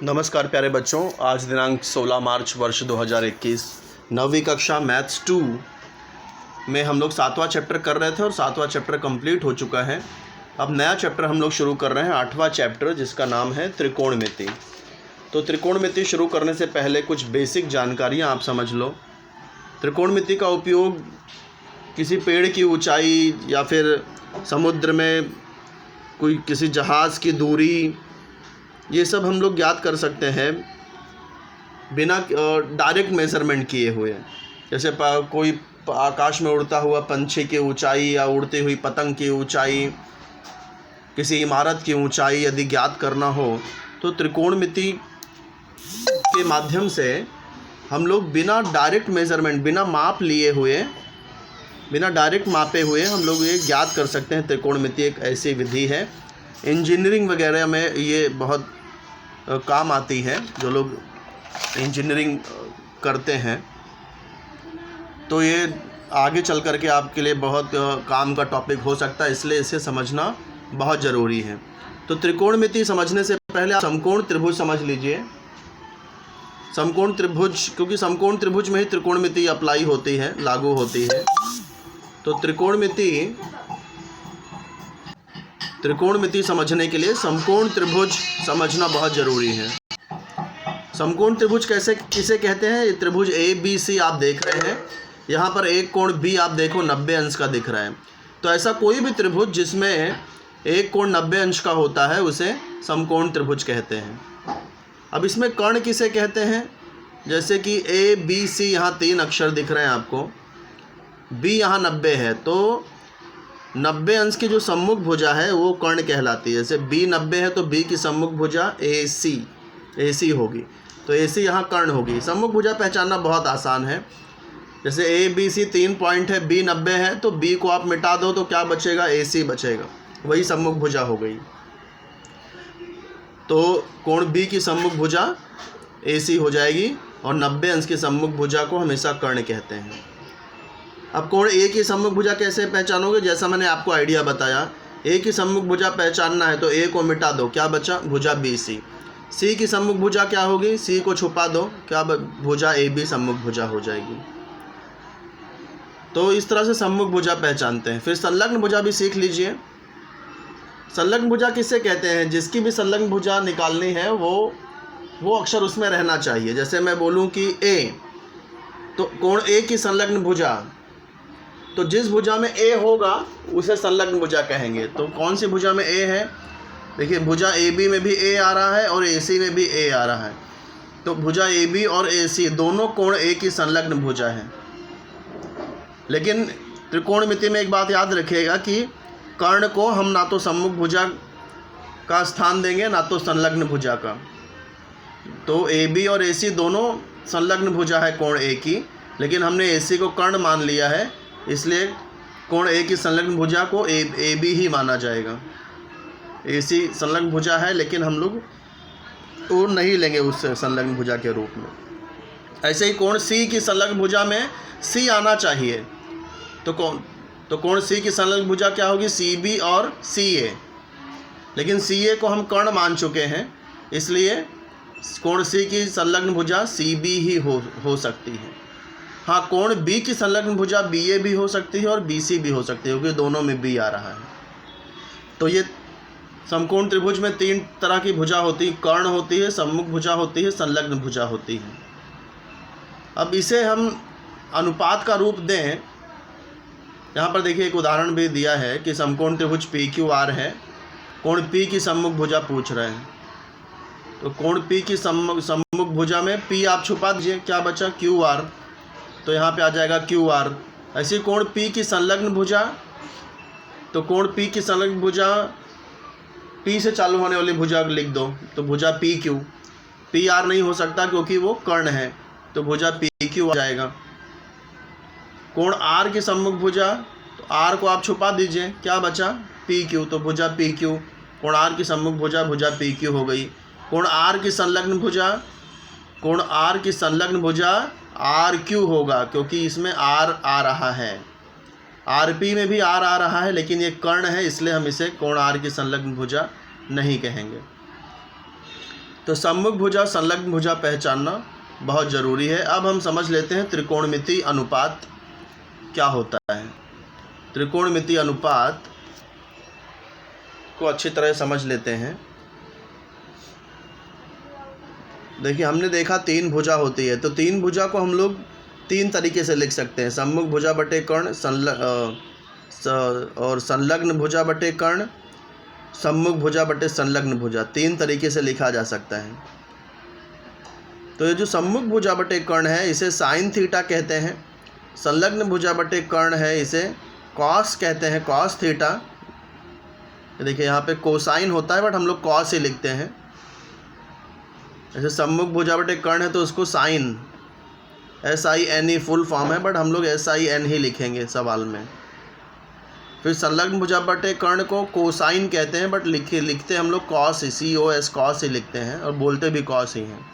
नमस्कार प्यारे बच्चों, आज दिनांक 16 मार्च वर्ष 2021 नवीं कक्षा मैथ्स 2 में हम लोग 7वां चैप्टर कर रहे थे और 7वां चैप्टर कंप्लीट हो चुका है। अब नया चैप्टर हम लोग शुरू कर रहे हैं, 8वां चैप्टर, जिसका नाम है त्रिकोणमिति। तो त्रिकोणमिति शुरू करने से पहले कुछ बेसिक जानकारियाँ आप समझ लो। त्रिकोणमिति का उपयोग किसी पेड़ की ऊंचाई या फिर समुद्र में कोई किसी जहाज़ की दूरी, ये सब हम लोग ज्ञात कर सकते हैं बिना डायरेक्ट मेज़रमेंट किए हुए। जैसे कोई आकाश में उड़ता हुआ पंछी की ऊंचाई या उड़ती हुई पतंग की ऊंचाई, किसी इमारत की ऊंचाई यदि ज्ञात करना हो तो त्रिकोणमिति के माध्यम से हम लोग बिना डायरेक्ट मेज़रमेंट, बिना माप लिए हुए, बिना डायरेक्ट मापे हुए हम लोग ये ज्ञात कर सकते हैं। त्रिकोणमिति एक ऐसी विधि है, इंजीनियरिंग वगैरह में ये बहुत काम आती है। जो लोग इंजीनियरिंग करते हैं तो ये आगे चल कर के आपके लिए बहुत काम का टॉपिक हो सकता है, इसलिए इसे समझना बहुत ज़रूरी है। तो त्रिकोणमिति समझने से पहले आप समकोण त्रिभुज समझ लीजिए। समकोण त्रिभुज, क्योंकि समकोण त्रिभुज में ही त्रिकोणमिति अप्लाई होती है, लागू होती है। तो त्रिकोणमिति समझने के लिए समकोण त्रिभुज समझना बहुत ज़रूरी है। समकोण त्रिभुज किसे कहते हैं? ये त्रिभुज ABC आप देख रहे हैं, यहाँ पर एक कोण B आप देखो 90 अंश का दिख रहा है। तो ऐसा कोई भी त्रिभुज जिसमें एक कोण 90 अंश का होता है उसे समकोण त्रिभुज कहते हैं। अब इसमें कर्ण किसे कहते हैं? जैसे कि ABC, यहाँ 3 अक्षर दिख रहे हैं आपको, B यहाँ 90 है, तो 90 अंश की जो सम्मुख भुजा है वो कर्ण कहलाती है। जैसे B 90 है तो B की सम्मुख भुजा AC होगी, तो AC यहाँ कर्ण होगी। सम्मुख भुजा पहचानना बहुत आसान है। जैसे ABC 3 पॉइंट है, B 90 है, तो B को आप मिटा दो तो क्या बचेगा? AC बचेगा, वही सम्मुख भुजा हो गई। तो कोण B की सम्मुख भुजा AC हो जाएगी और 90 अंश की सम्मुख भुजा को हमेशा कर्ण कहते हैं। अब कोण A की सम्मुख भुजा कैसे पहचानोगे? जैसा मैंने आपको आइडिया बताया, A की सम्मुख भुजा पहचानना है तो A को मिटा दो, क्या बचा? भुजा BC। C की सम्मुख भुजा क्या होगी? C को छुपा दो, क्या भुजा AB सम्मुख भुजा हो जाएगी। तो इस तरह से सम्मुख भुजा पहचानते हैं। फिर संलग्न भुजा भी सीख लीजिए। संलग्न भुजा किससे कहते हैं? जिसकी भी संलग्न भुजा निकालनी है वो अक्षर उसमें रहना चाहिए। जैसे मैं बोलूँ कि A, तो कोण A की संलग्न भुजा, तो जिस भुजा में A होगा उसे संलग्न भुजा कहेंगे। तो कौन सी भुजा में A है? देखिए, भुजा AB में भी A आ रहा है और AC में भी A आ रहा है, तो भुजा AB और AC दोनों कोण A की संलग्न भुजा है। लेकिन त्रिकोणमिति में एक बात याद रखिएगा कि कर्ण को हम ना तो सम्मुख भुजा का स्थान देंगे ना तो संलग्न भुजा का। तो AB और AC दोनों संलग्न भुजा है कोण A की, लेकिन हमने AC को कर्ण मान लिया है, इसलिए कोण A की संलग्न भुजा को AB ही माना जाएगा। AC संलग्न भुजा है लेकिन हम लोग वो नहीं लेंगे उस संलग्न भुजा के रूप में। ऐसे ही कोण C की संलग्न भुजा में C आना चाहिए, तो कोण C की संलग्न भुजा क्या होगी? CB और CA। लेकिन CA को हम कर्ण मान चुके हैं, इसलिए कोण C की संलग्न भुजा CB ही हो सकती है। हाँ, कोण B की संलग्न भुजा BA भी हो सकती है और BC भी हो सकती है, क्योंकि दोनों में B आ रहा है। तो ये समकोण त्रिभुज में 3 तरह की भुजा होती है, कर्ण होती है, सम्मुख भुजा होती है, संलग्न भुजा होती है। अब इसे हम अनुपात का रूप दें, यहाँ पर देखिए एक उदाहरण भी दिया है कि समकोण त्रिभुज PQR है, कोण P की सम्मुख भुजा पूछ रहे हैं। तो कोण P की सम्मुख भुजा में P आप छुपा दीजिए, क्या बचा? QR, तो यहाँ पे आ जाएगा QR। ऐसी कोण P की संलग्न भुजा, तो कोण P की संलग्न भुजा, P से चालू होने वाली भुजा लिख दो, तो भुजा PQ। PR नहीं हो सकता क्योंकि वो कर्ण है, तो भुजा PQ आ जाएगा। कोण R की सम्मुख भुजा, तो R को आप छुपा दीजिए, क्या बचा? PQ, तो भुजा PQ। कोण R की सम्मुख भुजा, भुजा PQ हो गई। कोण R की संलग्न भुजा, कोण R की संलग्न भुजा RQ होगा, क्योंकि इसमें R आ रहा है। RP में भी R आ रहा है, लेकिन ये कर्ण है, इसलिए हम इसे कोण R की संलग्न भुजा नहीं कहेंगे। तो सम्मुख भुजा संलग्न भुजा पहचानना बहुत ज़रूरी है। अब हम समझ लेते हैं त्रिकोणमितीय अनुपात क्या होता है। त्रिकोणमितीय अनुपात को अच्छी तरह समझ लेते हैं। देखिए, हमने देखा तीन भुजा होती है, तो तीन भुजा को हम लोग तीन तरीके से लिख सकते हैं। सम्मुख भुजा बटे कर्ण और संलग्न भुजा बटे कर्ण, सम्मुख भुजा बटे संलग्न भुजा, तीन तरीके से लिखा जा सकता है। तो ये जो सम्मुख भुजा बटे कर्ण है इसे साइन थीटा कहते हैं। संलग्न भुजा बटे कर्ण है इसे कॉस कहते हैं, कॉस थीटा। देखिए यहाँ पे कोसाइन होता है बट हम लोग कॉस ही लिखते हैं। जैसे सम्मुख भुजा बटे कर्ण है तो उसको साइन, SINE फुल फॉर्म है बट हम लोग SIN ही लिखेंगे सवाल में। फिर संलग्न भुजा बटे कर्ण को कोसाइन कहते हैं बट लिखते हम लोग कॉस ही, COS कॉस ही लिखते हैं और बोलते भी कॉस ही हैं।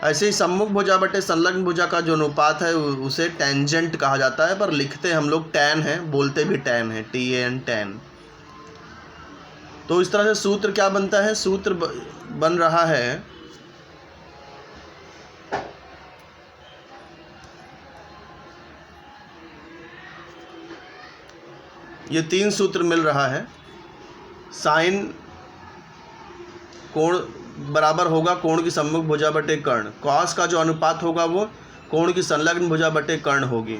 ऐसे ही सम्मुख भुजा बटे संलग्न भुजा का जो अनुपात है उसे टेंजेंट कहा जाता है, पर लिखते हम लोग टैन है, बोलते भी टैन है, TAN टैन। तो इस तरह से सूत्र क्या बनता है, सूत्र बन रहा है ये तीन सूत्र मिल रहा है। साइन कोण बराबर होगा कोण की सम्मुख भुजा बटे कर्ण, कॉस का जो अनुपात होगा वो कोण की संलग्न भुजा बटे कर्ण होगी,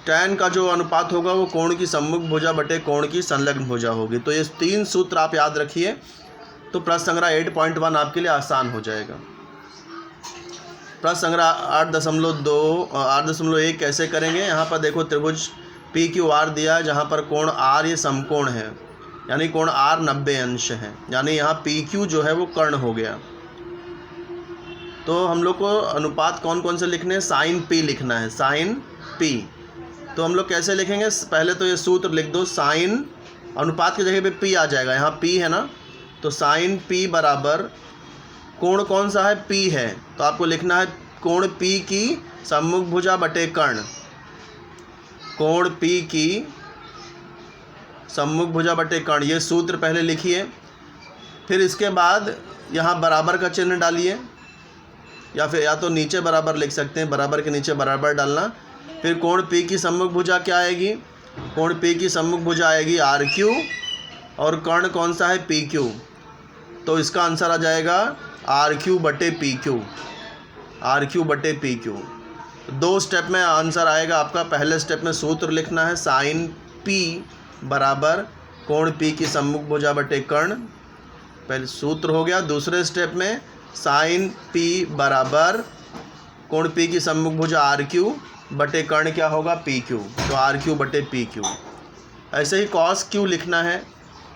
टैन का जो अनुपात होगा वो कोण की सम्मुख भुजा बटे कोण की संलग्न भुजा होगी। तो ये तीन सूत्र आप याद रखिए, तो प्रश्न संग्रह 8.1 आपके लिए आसान हो जाएगा। प्रश्न संग्रह 8.1 कैसे करेंगे। यहाँ पर देखो त्रिभुज PQR दिया है जहाँ पर कोण R ये समकोण है, यानी कोण R 90 अंश है, यानी यहाँ PQ जो है वो कर्ण हो गया। तो हम लोग को अनुपात कौन कौन से लिखने हैं, साइन P लिखना है, साइन P। तो हम लोग कैसे लिखेंगे, पहले तो ये सूत्र लिख दो, साइन अनुपात की जगह पे P आ जाएगा, यहाँ P है ना, तो साइन P बराबर कोण कौन सा है, P है, तो आपको लिखना है कोण P की सम्मुख भुजा बटे कर्ण, कोण P की सम्मुख भुजा बटे कर्ण, ये सूत्र पहले लिखिए। फिर इसके बाद यहाँ बराबर का चिन्ह डालिए, या फिर या तो नीचे बराबर लिख सकते हैं, बराबर के नीचे बराबर डालना। फिर कोण P की सम्मुख भुजा क्या आएगी, कोण P की सम्मुख भुजा आएगी RQ, और कर्ण कौन सा है, PQ। तो इसका आंसर आ जाएगा RQ बटे PQ, RQ बटे PQ। दो स्टेप में आंसर आएगा आपका। पहले स्टेप में सूत्र लिखना है, साइन P बराबर कोण P की सम्मुख भुजा बटे कर्ण, पहले सूत्र हो गया। दूसरे स्टेप में साइन P बराबर कोण P की सम्मुख भुजा RQ बटे कर्ण क्या होगा, PQ, तो RQ बटे PQ। ऐसे ही cos Q लिखना है।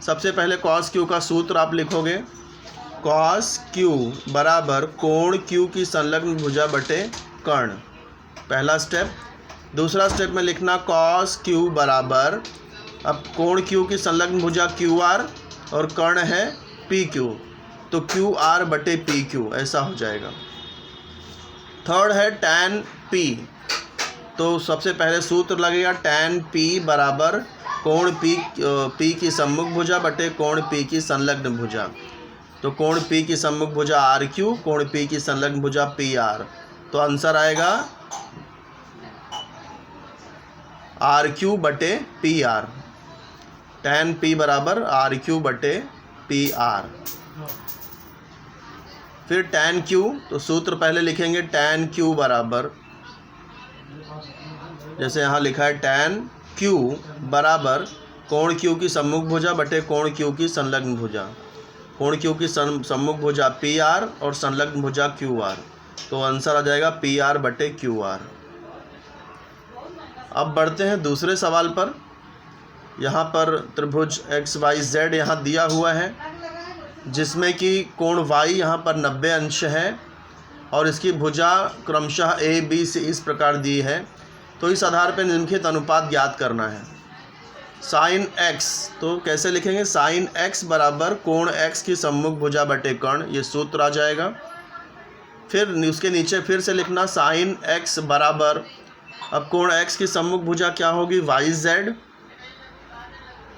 सबसे पहले cos Q का सूत्र आप लिखोगे, cos Q बराबर कोण Q की संलग्न भुजा बटे कर्ण, पहला स्टेप। दूसरा स्टेप में लिखना cos Q बराबर, अब कोण Q की संलग्न भुजा QR और कर्ण है PQ, तो QR बटे PQ, ऐसा हो जाएगा। थर्ड है tan P, तो सबसे पहले सूत्र लगेगा tan P बराबर कोण P की सम्मुख भुजा बटे कोण P की संलग्न भुजा, तो कोण P की सम्मुख भुजा RQ, कोण P की संलग्न भुजा PR, तो आंसर आएगा RQ बटे PR, tan P बराबर RQ बटे PR। फिर tan Q, तो सूत्र पहले लिखेंगे tan Q बराबर, जैसे यहाँ लिखा है tan Q बराबर कोण Q की सम्मुख भुजा बटे कोण Q की संलग्न भुजा, कोण Q की सम्मुख भुजा PR और संलग्न भुजा QR, तो आंसर आ जाएगा PR बटे QR। अब बढ़ते हैं दूसरे सवाल पर। यहाँ पर त्रिभुज XYZ यहाँ दिया हुआ है, जिसमें कि कोण Y यहाँ पर 90 अंश है और इसकी भुजा क्रमशः ABC इस प्रकार दी है। तो इस आधार पर निम्नलिखित अनुपात ज्ञात करना है। साइन X, तो कैसे लिखेंगे, साइन X बराबर कोण X की सम्मुख भुजा बटे कर्ण, ये सूत्र आ जाएगा। फिर उसके नीचे फिर से लिखना साइन X बराबर, अब कोण X की सम्मुख भुजा क्या होगी, YZ,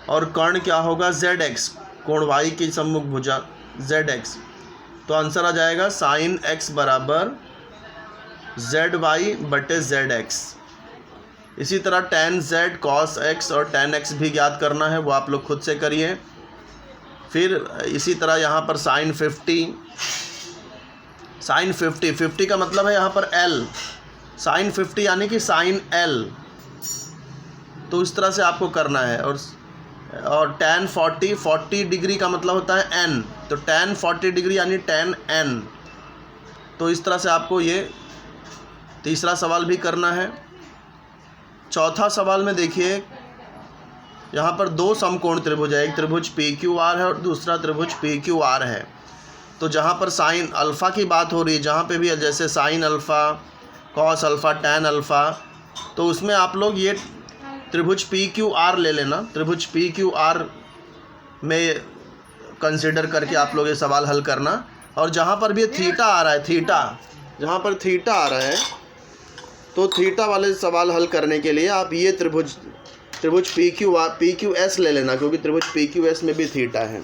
और कर्ण क्या होगा ZX, कोण Y की सम्मुख भुजा ZX। तो आंसर आ जाएगा साइन x बराबर ZY बटे ZX। इसी तरह tan Z cos X और tan X भी ज्ञात करना है, वो आप लोग खुद से करिए। फिर इसी तरह यहाँ पर साइन 50 का मतलब है यहाँ पर L, साइन 50 यानी कि साइन L, तो इस तरह से आपको करना है। और tan 40 डिग्री का मतलब होता है N, तो tan 40 डिग्री यानी tan N। तो इस तरह से आपको ये तीसरा सवाल भी करना है। चौथा सवाल में देखिए, यहाँ पर दो समकोण त्रिभुज है, एक त्रिभुज PQR है और दूसरा त्रिभुज PQR है। तो जहाँ पर साइन अल्फ़ा की बात हो रही है, जहाँ पे भी जैसे sine alpha, cos alpha, tan alpha, तो उसमें आप लोग ये त्रिभुज PQR ले लेना। त्रिभुज PQR में कंसिडर करके आप लोग ये सवाल हल करना। और जहाँ पर भी ये थीटा आ रहा है, जहाँ पर थीटा आ रहा है, तो थीटा वाले सवाल हल करने के लिए आप ये त्रिभुज PQS ले लेना, क्योंकि त्रिभुज PQS में भी थीटा है।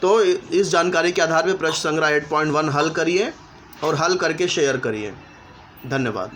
तो इस जानकारी के आधार पर प्रश्न संग्रह 8.1 हल करिए और हल करके शेयर करिए। धन्यवाद।